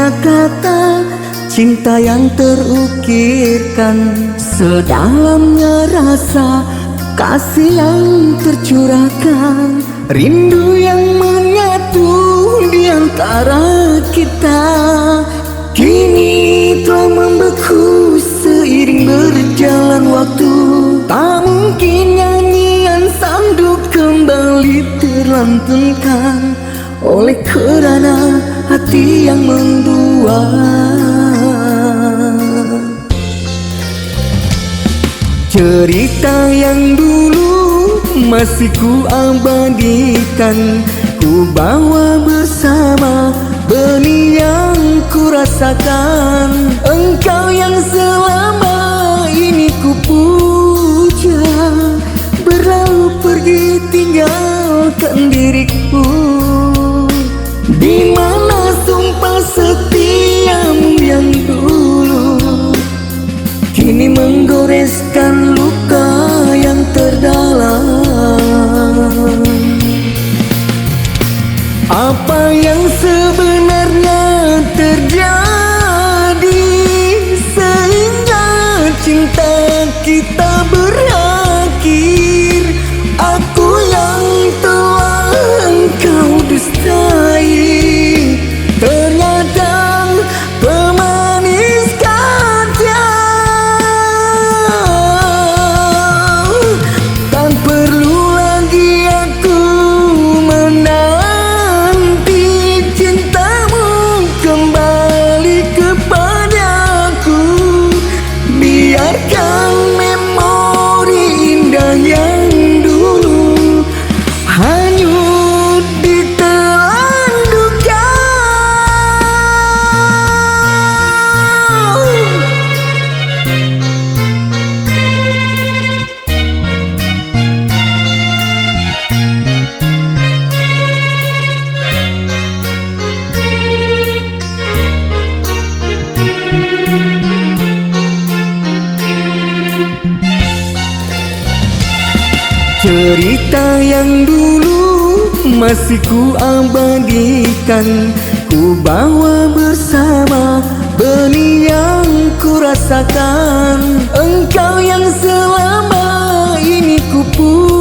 kata-kata cinta yang terukirkan, sedalamnya rasa kasih yang tercurahkan, rindu yang menyatu di antara kita kini telah membeku seiring berjalan waktu. Tak mungkin nyanyian sanduk kembali terlantunkan oleh kerana hati yang mendua. Cerita yang dulu masih ku abadikan, ku bawa bersama benih yang ku rasakan. Engkau yang selama ini ku puja, berlalu pergi tinggalkan diriku. Di mana sumpah setiamu yang dulu kini menggoreskan luka yang terdalam. Apa yang sebenarnya terjadi sehingga cinta kita berakhir? Aku yang telah engkau dustai, ternyata pemanis kaca. Tak perlu lagi aku menanti cintamu kembali kepadaku. Biarkan memori indah yang dulu hanyut ditelan duka. Cerita yang dulu masih ku abadikan, ku bawa bersama benih yang ku rasakan. Engkau yang selama ini ku puja,